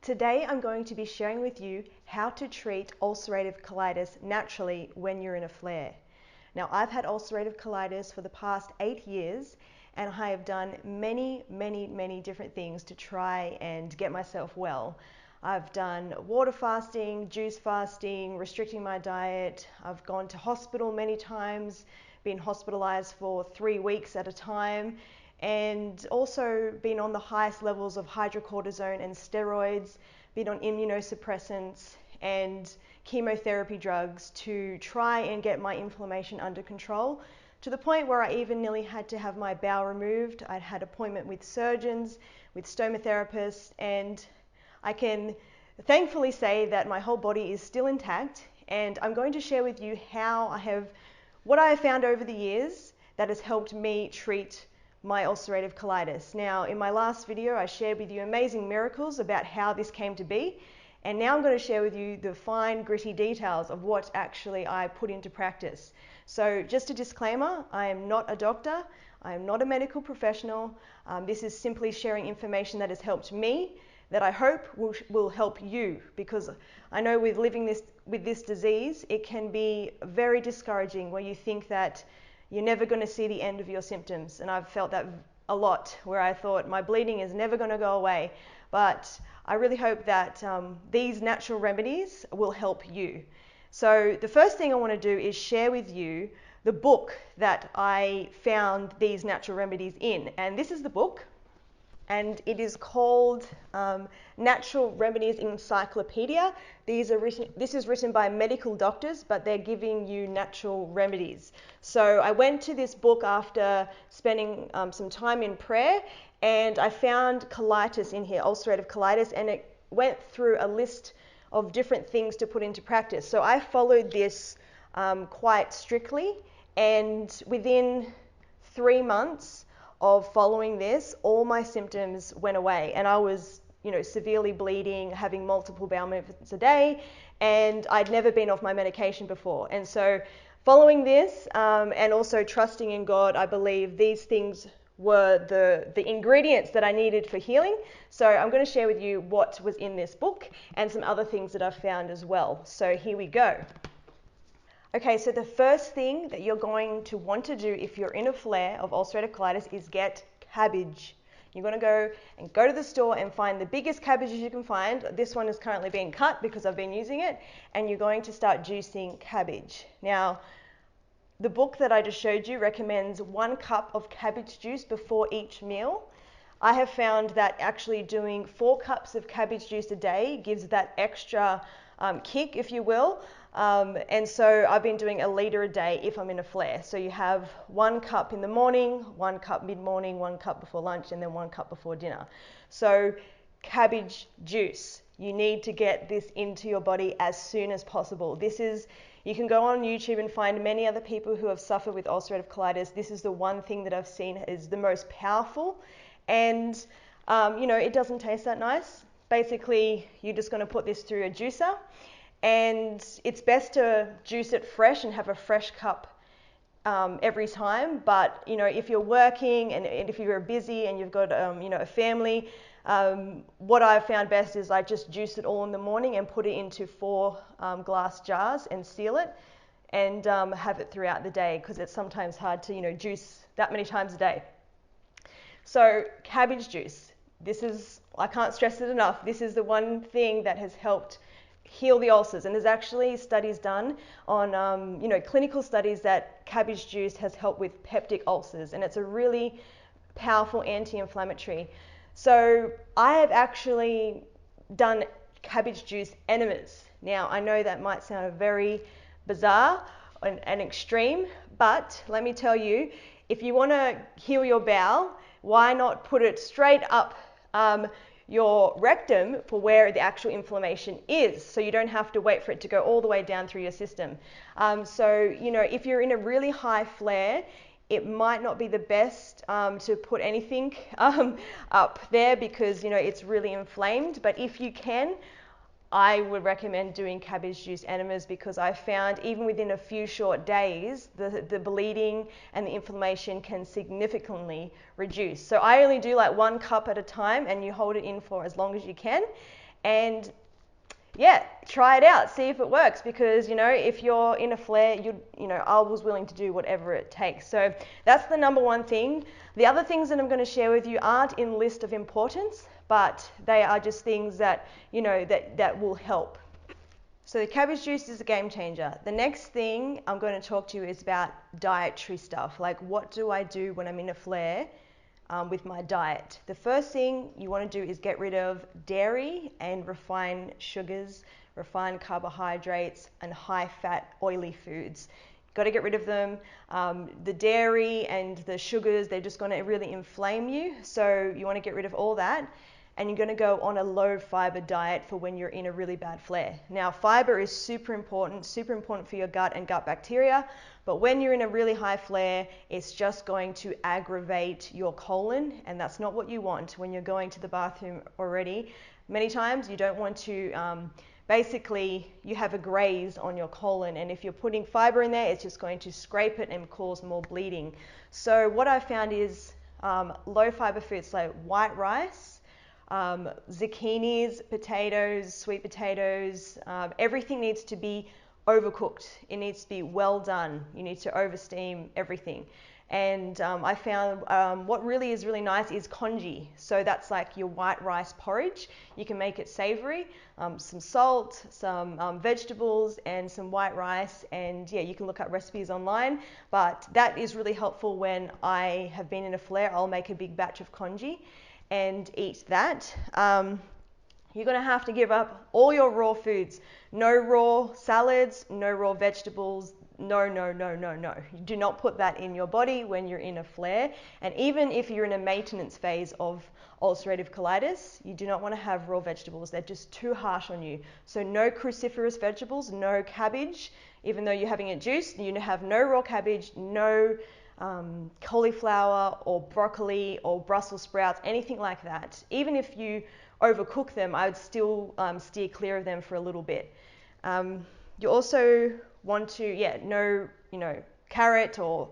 Today I'm going to be sharing with you how to treat ulcerative colitis naturally when you're in a flare. Now, I've had ulcerative colitis for the past 8 years and I have done many different things to try and get myself well. I've done water fasting, juice fasting, restricting my diet. I've gone to hospital many times, been hospitalized for 3 weeks at a time, and also been on the highest levels of hydrocortisone and steroids, been on immunosuppressants and chemotherapy drugs to try and get my inflammation under control, to the point where I even nearly had to have my bowel removed. I'd had appointment with surgeons, with stomatherapists, and I can thankfully say that my whole body is still intact, and I'm going to share with you what I have found over the years that has helped me treat my ulcerative colitis. Now, in my last video, I shared with you amazing miracles about how this came to be, and now I'm going to share with you the fine, gritty details of what actually I put into practice. So, just a disclaimer, I am not a doctor, I am not a medical professional. This is simply sharing information that has helped me, that I hope will help you, because I know with living with this disease, it can be very discouraging where you think that you're never going to see the end of your symptoms. And I've felt that a lot, where I thought my bleeding is never going to go away. But I really hope that these natural remedies will help you. So the first thing I want to do is share with you the book that I found these natural remedies in. And this is the book, and it is called Natural Remedies Encyclopedia. This is written by medical doctors, but they're giving you natural remedies. So I went to this book after spending some time in prayer, and I found colitis in here, ulcerative colitis, and it went through a list of different things to put into practice. So I followed this quite strictly, and within 3 months of following this, all my symptoms went away, and I was, severely bleeding, having multiple bowel movements a day, and I'd never been off my medication before. And so following this and also trusting in God, I believe these things were the ingredients that I needed for healing. So I'm going to share with you what was in this book and some other things that I've found as well. So here we go. Okay, so the first thing that you're going to want to do if you're in a flare of ulcerative colitis is get cabbage. You're going to go to the store and find the biggest cabbages you can find. This one is currently being cut because I've been using it, and you're going to start juicing cabbage. Now, the book that I just showed you recommends 1 cup of cabbage juice before each meal. I have found that actually doing 4 cups of cabbage juice a day gives that extra kick, if you will. And so I've been doing 1 liter a day if I'm in a flare. So you have 1 cup in the morning, 1 cup mid-morning, 1 cup before lunch, and then 1 cup before dinner. So cabbage juice, you need to get this into your body as soon as possible. You can go on YouTube and find many other people who have suffered with ulcerative colitis. This is the one thing that I've seen is the most powerful. And, it doesn't taste that nice. Basically, you're just going to put this through a juicer, and it's best to juice it fresh and have a fresh cup every time. But, if you're working and if you're busy and you've got, a family, what I've found best is I just juice it all in the morning and put it into 4 glass jars and seal it, and have it throughout the day, because it's sometimes hard to, juice that many times a day. So cabbage juice, I can't stress it enough, this is the one thing that has helped heal the ulcers. And there's actually studies done on, clinical studies that cabbage juice has helped with peptic ulcers, and it's a really powerful anti-inflammatory. So I have actually done cabbage juice enemas. Now, I know that might sound very bizarre and extreme, but let me tell you, if you want to heal your bowel, why not put it straight up your rectum for where the actual inflammation is, so you don't have to wait for it to go all the way down through your system. So, if you're in a really high flare, it might not be the best to put anything up there, because, it's really inflamed. But if you can, I would recommend doing cabbage juice enemas, because I found even within a few short days, the bleeding and the inflammation can significantly reduce. So I only do like 1 cup at a time, and you hold it in for as long as you can. And yeah, try it out, see if it works, because if you're in a flare, I was willing to do whatever it takes. So that's the number one thing. The other things that I'm going to share with you aren't in list of importance, but they are just things that that will help. So the cabbage juice is a game changer. The next thing I'm going to talk to you is about dietary stuff, like what do I do when I'm in a flare with my diet. The first thing you want to do is get rid of dairy and refined sugars, refined carbohydrates, and high-fat oily foods. Got to get rid of them. The dairy and the sugars, they're just going to really inflame you. So you want to get rid of all that. And you're going to go on a low fiber diet for when you're in a really bad flare. Now, fiber is super important for your gut and gut bacteria. But when you're in a really high flare, it's just going to aggravate your colon, and that's not what you want when you're going to the bathroom already. Many times you don't want to, basically you have a graze on your colon, and if you're putting fiber in there, it's just going to scrape it and cause more bleeding. So what I found is low fiber foods like white rice, zucchinis, potatoes, sweet potatoes, everything needs to be overcooked. It needs to be well done. You need to oversteam everything. And I found what really is really nice is congee. So that's like your white rice porridge. You can make it savory, some salt, some vegetables, and some white rice. And yeah, you can look up recipes online. But that is really helpful when I have been in a flare. I'll make a big batch of congee and eat that. You're going to have to give up all your raw foods. No raw salads, no raw vegetables. No, no, no, no, no. You do not put that in your body when you're in a flare. And even if you're in a maintenance phase of ulcerative colitis, you do not want to have raw vegetables. They're just too harsh on you. So no cruciferous vegetables, no cabbage. Even though you're having a juice, you have no raw cabbage, no cauliflower or broccoli or Brussels sprouts, anything like that. Even if you overcook them, I would still steer clear of them for a little bit. You also want to, no, carrot or,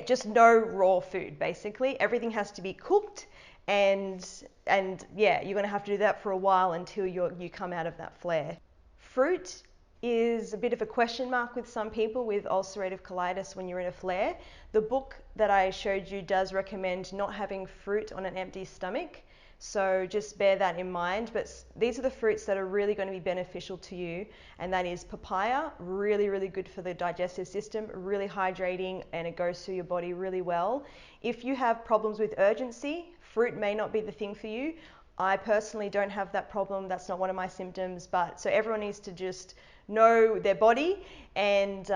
just no raw food, basically. Everything has to be cooked, and you're going to have to do that for a while until you come out of that flare. Fruit is a bit of a question mark with some people with ulcerative colitis when you're in a flare. The book that I showed you does recommend not having fruit on an empty stomach, so just bear that in mind. But these are the fruits that are really going to be beneficial to you, and that is papaya, really, really good for the digestive system, really hydrating, and it goes through your body really well. If you have problems with urgency, fruit may not be the thing for you. I personally don't have that problem. That's not one of my symptoms, but so everyone needs to just know their body. And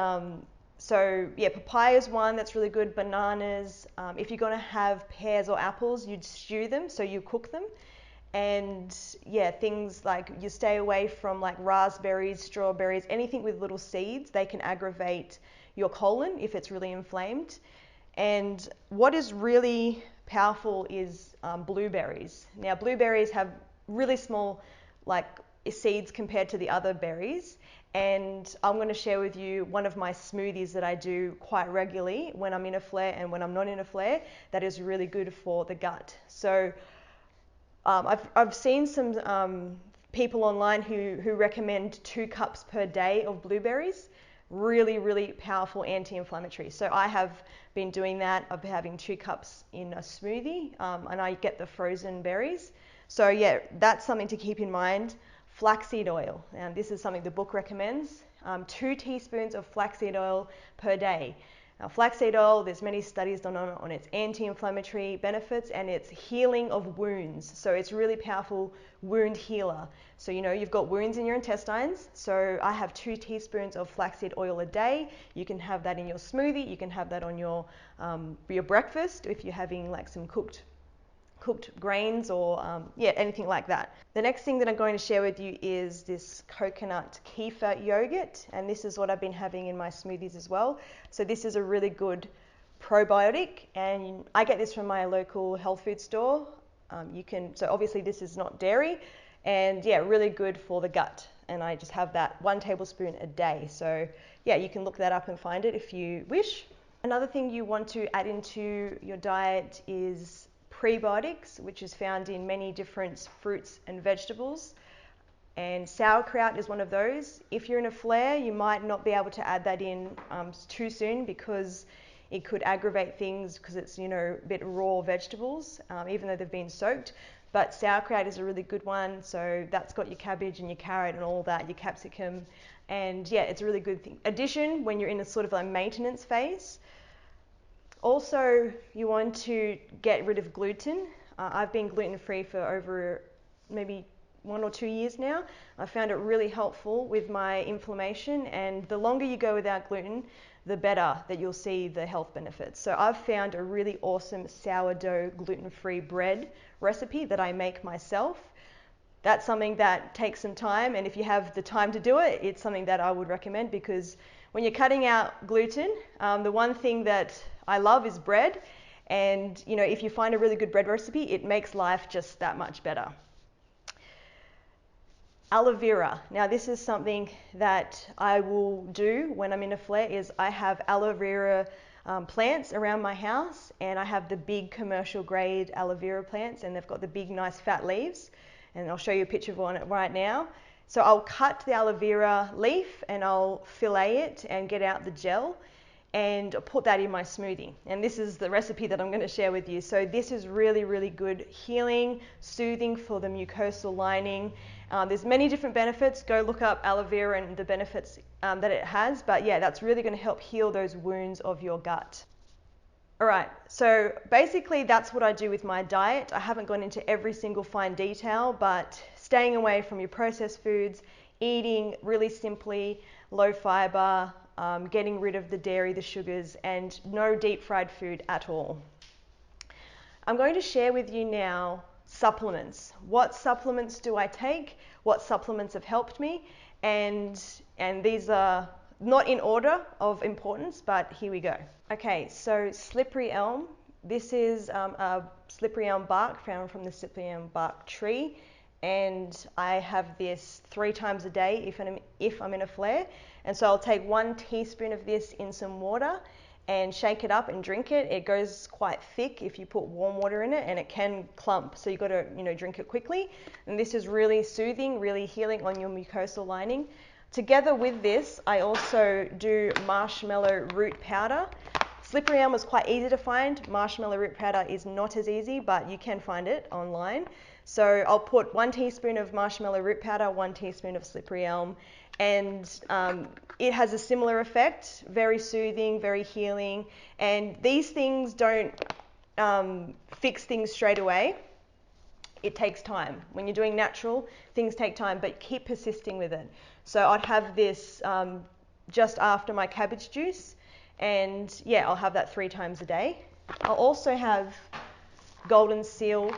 papaya is one that's really good. Bananas. If you're going to have pears or apples, you'd stew them, so you cook them. And things like you stay away from like raspberries, strawberries, anything with little seeds. They can aggravate your colon if it's really inflamed. And what is really powerful is blueberries. Now, blueberries have really small seeds compared to the other berries. And I'm going to share with you one of my smoothies that I do quite regularly when I'm in a flare and when I'm not in a flare that is really good for the gut. So I've seen some people online who recommend 2 cups per day of blueberries. Really, really powerful anti-inflammatory. So I have been doing that. I've been having 2 cups in a smoothie, and I get the frozen berries. So that's something to keep in mind. Flaxseed oil, and this is something the book recommends. 2 teaspoons of flaxseed oil per day. Now, flaxseed oil, there's many studies done on its anti-inflammatory benefits and its healing of wounds. So it's really powerful wound healer. So you've got wounds in your intestines. So I have 2 teaspoons of flaxseed oil a day. You can have that in your smoothie. You can have that on your breakfast if you're having like some cooked grains or anything like that. The next thing that I'm going to share with you is this coconut kefir yogurt, and this is what I've been having in my smoothies as well. So this is a really good probiotic, and I get this from my local health food store. So obviously this is not dairy, and really good for the gut, and I just have that 1 tablespoon a day. So you can look that up and find it if you wish. Another thing you want to add into your diet is Prebiotics, which is found in many different fruits and vegetables. And sauerkraut is one of those. If you're in a flare, you might not be able to add that in too soon because it could aggravate things because it's, a bit raw vegetables, even though they've been soaked. But sauerkraut is a really good one. So that's got your cabbage and your carrot and all that, your capsicum. And yeah, it's a really good addition when you're in a sort of a maintenance phase. Also, you want to get rid of gluten. I've been gluten-free for over maybe 1 or 2 years now. I found it really helpful with my inflammation, and the longer you go without gluten, the better that you'll see the health benefits. So I've found a really awesome sourdough gluten-free bread recipe that I make myself. That's something that takes some time, and if you have the time to do it, it's something that I would recommend, because when you're cutting out gluten, the one thing that I love is bread, and if you find a really good bread recipe, it makes life just that much better. Aloe vera. Now this is something that I will do when I'm in a flare, is I have aloe vera plants around my house, and I have the big commercial grade aloe vera plants, and they've got the big nice fat leaves, and I'll show you a picture of one right now. So I'll cut the aloe vera leaf and I'll fillet it and get out the gel and put that in my smoothie. And this is the recipe that I'm going to share with you. So this is really, really good healing, soothing for the mucosal lining. There's many different benefits. Go look up aloe vera and the benefits that it has. But yeah, that's really going to help heal those wounds of your gut. All right, so basically that's what I do with my diet. I haven't gone into every single fine detail, but staying away from your processed foods, eating really simply, low fiber, getting rid of the dairy, the sugars, and no deep fried food at all. I'm going to share with you now supplements. What supplements do I take? What supplements have helped me? And these are not in order of importance, but here we go. Okay, so slippery elm. This is a slippery elm bark found from the slippery elm bark tree, and I have this 3 times a day if I'm in a flare. And so I'll take 1 teaspoon of this in some water and shake it up and drink it. It goes quite thick if you put warm water in it, and it can clump, so you've got to drink it quickly. And this is really soothing, really healing on your mucosal lining. Together with this, I also do marshmallow root powder. Slippery elm is quite easy to find. Marshmallow root powder is not as easy, but you can find it online. So I'll put 1 teaspoon of marshmallow root powder, 1 teaspoon of slippery elm, and it has a similar effect, very soothing, very healing. And these things don't fix things straight away. It takes time. When you're doing natural, things take time, but keep persisting with it. So I'd have this just after my cabbage juice, and yeah, I'll have that 3 times a day. I'll also have golden seal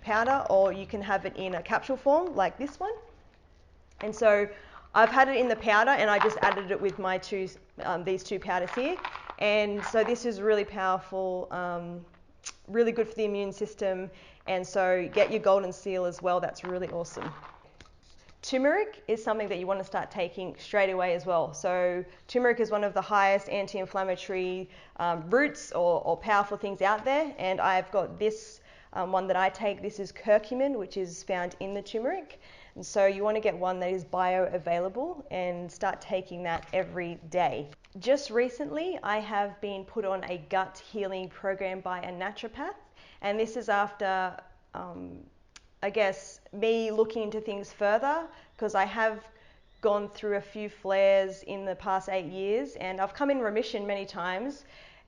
powder, or you can have it in a capsule form like this one. And so I've had it in the powder, and I just added it with my these 2 powders here. And so this is really powerful, really good for the immune system. And so get your golden seal as well. That's really awesome. Turmeric is something that you want to start taking straight away as well. So turmeric is one of the highest anti-inflammatory roots or powerful things out there. And I've got this one that I take. This is curcumin, which is found in the turmeric. And so you want to get one that is bioavailable and start taking that every day. Just recently, I have been put on a gut healing program by a naturopath. And this is after, I guess, me looking into things further, because I have gone through a few flares in the past 8 years, and I've come in remission many times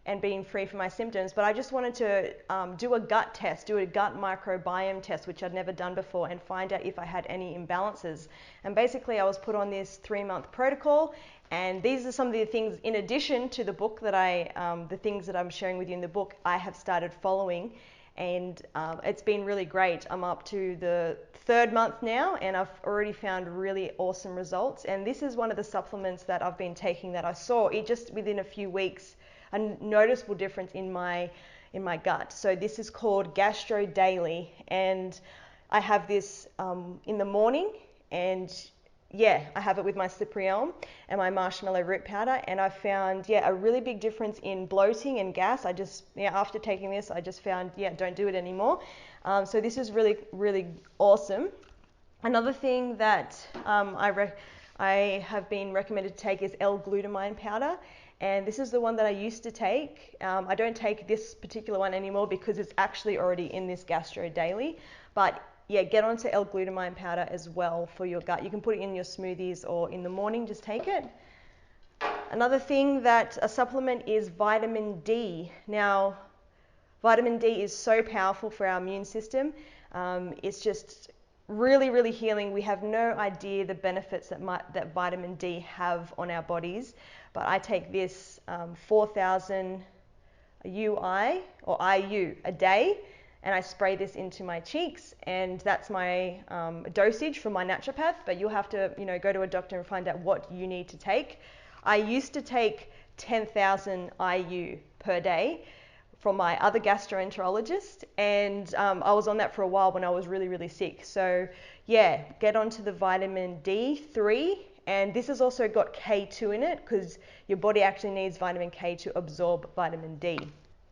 and been free from my symptoms, but I just wanted to do a gut test, do a gut microbiome test, which I'd never done before, and find out if I had any imbalances. And basically I was put on this 3-month protocol, and these are some of the things, in addition to the book that the things that I'm sharing with you in the book, I have started following. And it's been really great. I'm up to the 3rd month now, and I've already found really awesome results. And this is one of the supplements that I've been taking that I saw just within a few weeks, a noticeable difference in my gut. So this is called Gastro Daily, and I have this in the morning, and I have it with my slippery elm and my marshmallow root powder, and I found, a really big difference in bloating and gas. I just, after taking this, I just found, don't do it anymore. So this is really, really awesome. Another thing that I have been recommended to take is L-glutamine powder, and this is the one that I used to take. I don't take this particular one anymore because it's actually already in this Gastro Daily, but get onto L-glutamine powder as well for your gut. You can put it in your smoothies or in the morning, just take it. Another thing that a supplement is vitamin D. Now, vitamin D is so powerful for our immune system. It's just really, really healing. We have no idea the benefits that vitamin D have on our bodies, but I take this 4,000 UI or IU a day, and I spray this into my cheeks, and that's my dosage from my naturopath, but you'll have to go to a doctor and find out what you need to take. I used to take 10,000 IU per day from my other gastroenterologist, and I was on that for a while when I was really, really sick. So get onto the vitamin D3, and this has also got K2 in it because your body actually needs vitamin K to absorb vitamin D.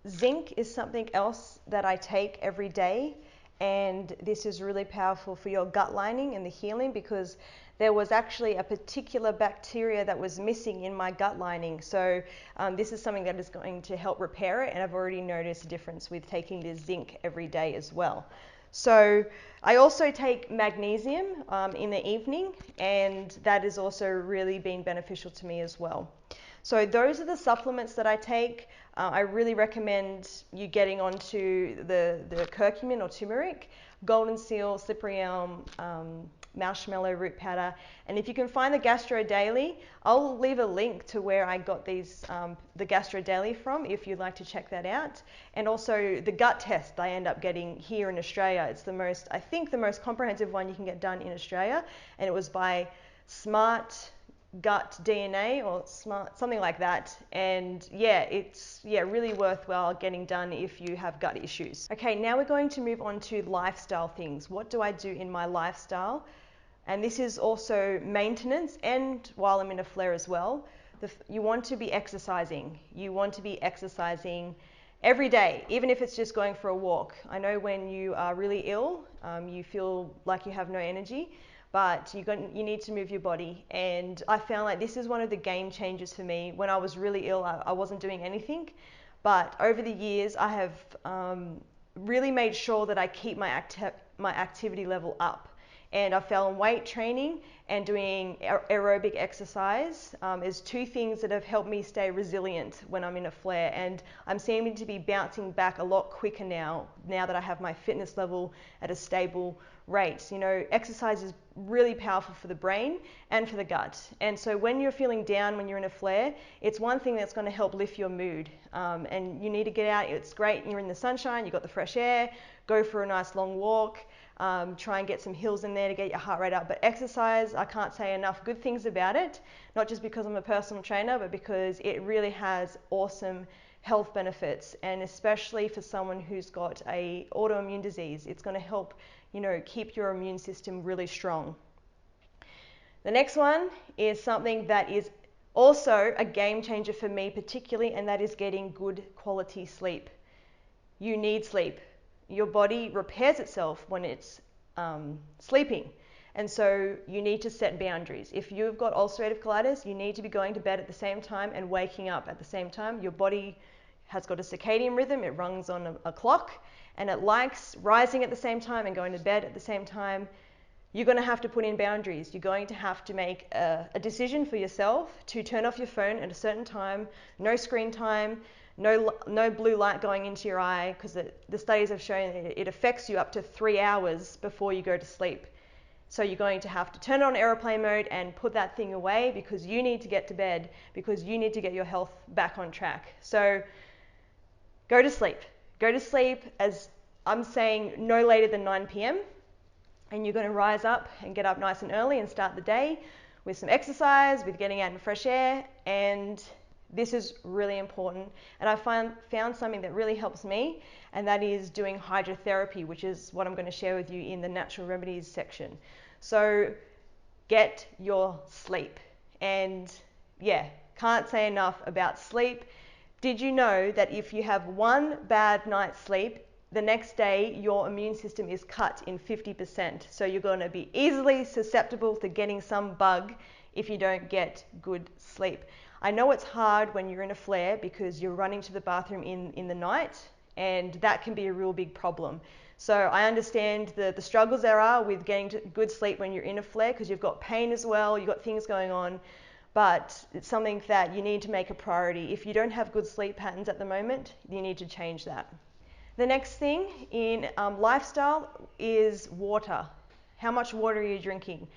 Zinc is something else that I take every day, and this is really powerful for your gut lining and the healing because there was actually a particular bacteria that was missing in my gut lining. So this is something that is going to help repair it, and I've already noticed a difference with taking this zinc every day as well. So I also take magnesium in the evening, and that has also really been beneficial to me as well. So those are the supplements that I take. I really recommend you getting onto the curcumin or turmeric, golden seal, slippery elm, marshmallow root powder, and if you can find the Gastro Daily, I'll leave a link to where I got these the Gastro Daily from if you'd like to check that out. And also the gut test I end up getting here in Australia. It's the most comprehensive one you can get done in Australia, and it was by Smart Gut DNA or something like that, and it's really worthwhile getting done if you have gut issues. Okay, now we're going to move on to lifestyle things. What do I do in my lifestyle? And this is also maintenance and while I'm in a flare as well. You want to be exercising. You want to be exercising every day, even if it's just going for a walk. I know when you are really ill, you feel like you have no energy, but you need to move your body. And I found like this is one of the game changers for me. When I was really ill, I wasn't doing anything. But over the years, I have really made sure that I keep my activity level up. And I found weight training and doing aerobic exercise is two things that have helped me stay resilient when I'm in a flare. And I'm seeming to be bouncing back a lot quicker now that I have my fitness level at a stable rate. Exercise is really powerful for the brain and for the gut. And so when you're feeling down, when you're in a flare, it's one thing that's going to help lift your mood. And you need to get out. It's great. You're in the sunshine, you've got the fresh air, go for a nice long walk. Try and get some hills in there to get your heart rate up. But exercise, I can't say enough good things about it, not just because I'm a personal trainer, but because it really has awesome health benefits, and especially for someone who's got a autoimmune disease, it's going to help keep your immune system really strong. The next one is something that is also a game changer for me particularly, and that is getting good quality sleep. You need sleep. Your body repairs itself when it's sleeping, and so you need to set boundaries. If you've got ulcerative colitis, you need to be going to bed at the same time and waking up at the same time. Your body has got a circadian rhythm. It runs on a clock, and it likes rising at the same time and going to bed at the same time. You're going to have to put in boundaries. You're going to have to make a decision for yourself to turn off your phone at a certain time, no screen time, no blue light going into your eye, because the studies have shown it affects you up to 3 hours before you go to sleep. So you're going to have to turn on airplane mode and put that thing away because you need to get to bed, because you need to get your health back on track. So go to sleep. Go to sleep, as I'm saying, no later than 9 p.m. And you're going to rise up and get up nice and early and start the day with some exercise, with getting out in fresh air. And this is really important. And I found something that really helps me, and that is doing hydrotherapy, which is what I'm going to share with you in the natural remedies section. So get your sleep. And yeah, can't say enough about sleep. Did you know that if you have one bad night's sleep, the next day your immune system is cut in 50%? So you're going to be easily susceptible to getting some bug if you don't get good sleep. I know it's hard when you're in a flare because you're running to the bathroom in the night, and that can be a real big problem. So I understand the struggles there are with getting good sleep when you're in a flare, because you've got pain as well, you've got things going on, but it's something that you need to make a priority. If you don't have good sleep patterns at the moment, you need to change that. The next thing in lifestyle is water. How much water are you drinking?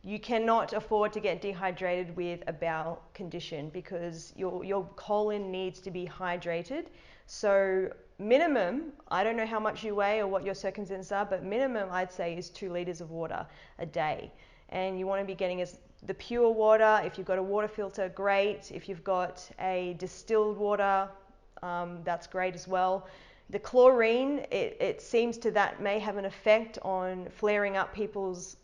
You cannot afford to get dehydrated with a bowel condition because your colon needs to be hydrated. So minimum, I don't know how much you weigh or what your circumstances are, but minimum I'd say is 2 liters of water a day. And you want to be getting the pure water. If you've got a water filter, great. If you've got a distilled water, that's great as well. The chlorine, it seems to that may have an effect on flaring up people's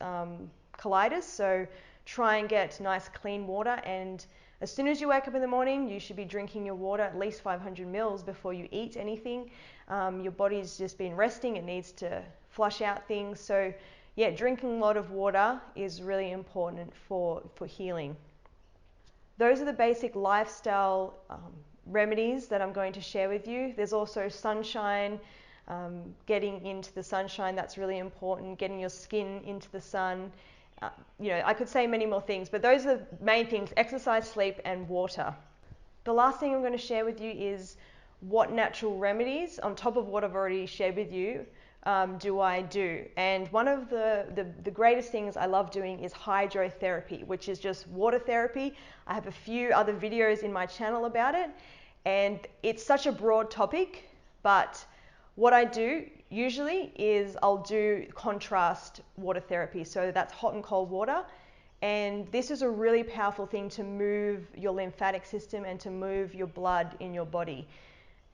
colitis, so try and get nice clean water, and as soon as you wake up in the morning you should be drinking your water at least 500 mils before you eat anything. Your body's just been resting, it needs to flush out things, so yeah, drinking a lot of water is really important for healing. Those are the basic lifestyle remedies that I'm going to share with you. There's also sunshine, getting into the sunshine, that's really important, getting your skin into the sun. I could say many more things, but those are the main things: exercise, sleep, and water. The last thing I'm going to share with you is what natural remedies, on top of what I've already shared with you, do I do. And one of the greatest things I love doing is hydrotherapy, which is just water therapy. I have a few other videos in my channel about it, and it's such a broad topic, but what I do usually is I'll do contrast water therapy. So that's hot and cold water. And this is a really powerful thing to move your lymphatic system and to move your blood in your body.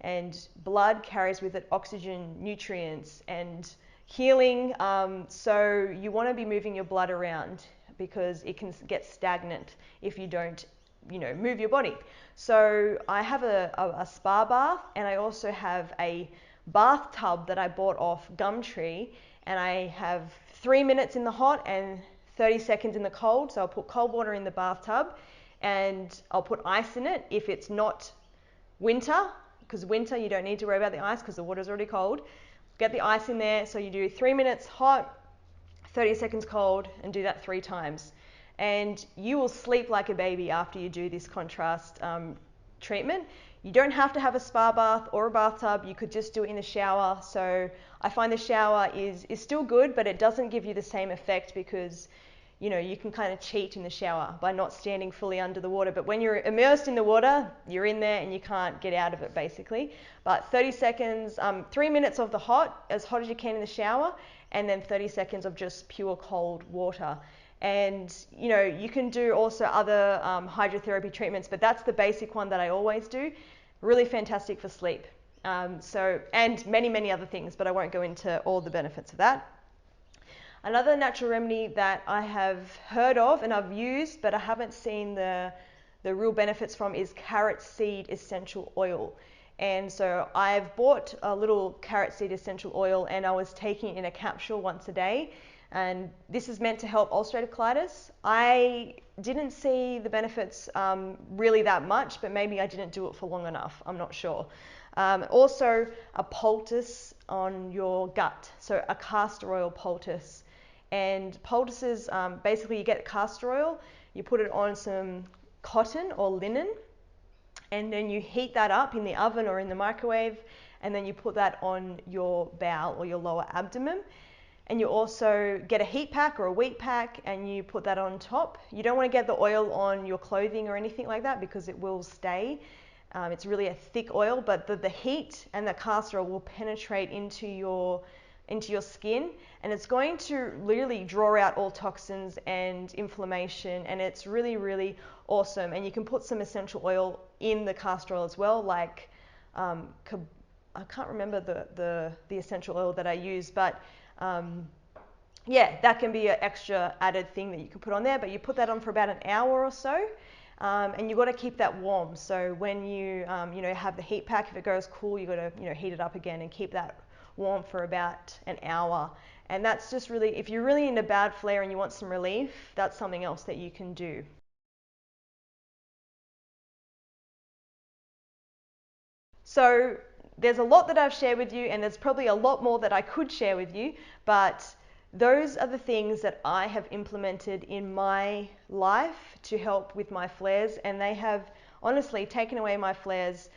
And blood carries with it oxygen, nutrients, and healing. So you want to be moving your blood around because it can get stagnant if you don't, move your body. So I have a spa bath, and I also have a bathtub that I bought off Gumtree, and I have 3 minutes in the hot and 30 seconds in the cold. So I'll put cold water in the bathtub and I'll put ice in it if it's not winter, because winter you don't need to worry about the ice because the water's already cold. Get the ice in there. So you do 3 minutes hot, 30 seconds cold, and do that 3 times. And you will sleep like a baby after you do this contrast treatment. You don't have to have a spa bath or a bathtub. You could just do it in the shower. So I find the shower is still good, but it doesn't give you the same effect because, you can kind of cheat in the shower by not standing fully under the water. But when you're immersed in the water, you're in there and you can't get out of it basically. But 30 seconds, 3 minutes of the hot, as hot as you can in the shower, and then 30 seconds of just pure cold water. And you can do also other hydrotherapy treatments, but that's the basic one that I always do. Really fantastic for sleep. And many other things, but I won't go into all the benefits of that. Another natural remedy that I have heard of and I've used, but I haven't seen the real benefits from, is carrot seed essential oil. And so I've bought a little carrot seed essential oil, and I was taking it in a capsule once a day. And this is meant to help ulcerative colitis. I didn't see the benefits really that much, but maybe I didn't do it for long enough. I'm not sure. Also, a poultice on your gut, so a castor oil poultice. And poultices, basically you get castor oil, you put it on some cotton or linen, and then you heat that up in the oven or in the microwave, and then you put that on your bowel or your lower abdomen. And you also get a heat pack or a wheat pack, and you put that on top. You don't want to get the oil on your clothing or anything like that because it will stay. It's really a thick oil, but the heat and the castor oil will penetrate into your skin, and it's going to literally draw out all toxins and inflammation, and it's really awesome. And you can put some essential oil in the castor oil as well, like I can't remember the essential oil that I use, but yeah, that can be an extra added thing that you can put on there, but you put that on for about an hour or so. And you've got to keep that warm. So when you, have the heat pack, if it goes cool, you've got to, heat it up again and keep that warm for about an hour. And that's just really, if you're really in a bad flare and you want some relief, that's something else that you can do. So there's a lot that I've shared with you, and there's probably a lot more that I could share with you, but those are the things that I have implemented in my life to help with my flares, and they have honestly taken away my flares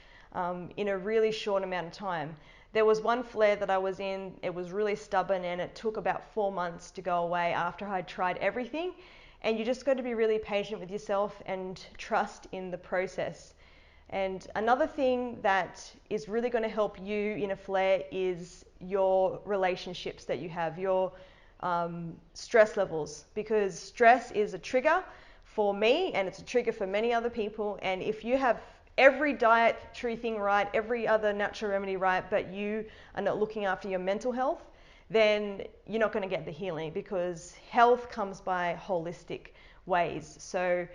in a really short amount of time. There was one flare that I was in, it was really stubborn, and it took about 4 months to go away after I'd tried everything. And you just got to be really patient with yourself and trust in the process. And another thing that is really going to help you in a flare is your relationships that you have, your stress levels, because stress is a trigger for me and it's a trigger for many other people. And if you have every dietary thing right, every other natural remedy right, but you are not looking after your mental health, then you're not going to get the healing, because health comes by holistic ways. So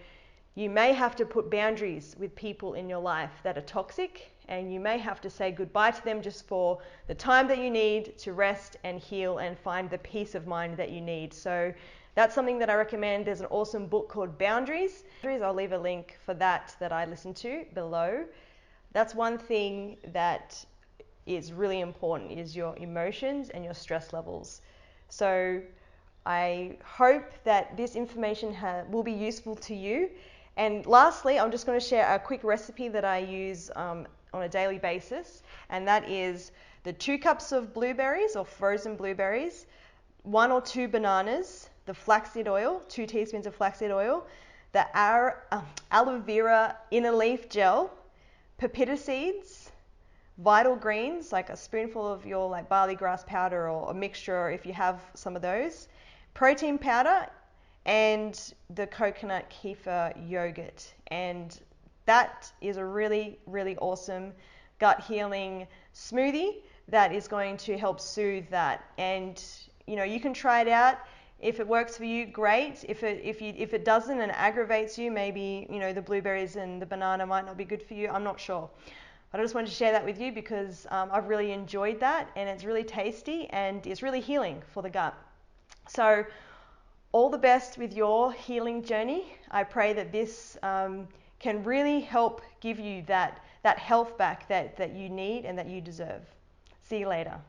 you may have to put boundaries with people in your life that are toxic, and you may have to say goodbye to them just for the time that you need to rest and heal and find the peace of mind that you need. So that's something that I recommend. There's an awesome book called Boundaries. I'll leave a link for that I listened to below. That's one thing that is really important, is your emotions and your stress levels. So I hope that this information will be useful to you. And lastly, I'm just going to share a quick recipe that I use on a daily basis, and that is the 2 cups of blueberries or frozen blueberries, 1 or 2 bananas, the flaxseed oil, 2 teaspoons of flaxseed oil, the aloe vera inner leaf gel, pepita seeds, vital greens, like a spoonful of your barley grass powder or a mixture if you have some of those, protein powder, and the coconut kefir yogurt. And that is a really, really awesome gut healing smoothie that is going to help soothe that. And you can try it out. If it works for you, great. If it doesn't and aggravates you, maybe the blueberries and the banana might not be good for you. I'm not sure. But I just wanted to share that with you because I've really enjoyed that, and it's really tasty and it's really healing for the gut. So all the best with your healing journey. I pray that this can really help give you that health back that you need and that you deserve. See you later.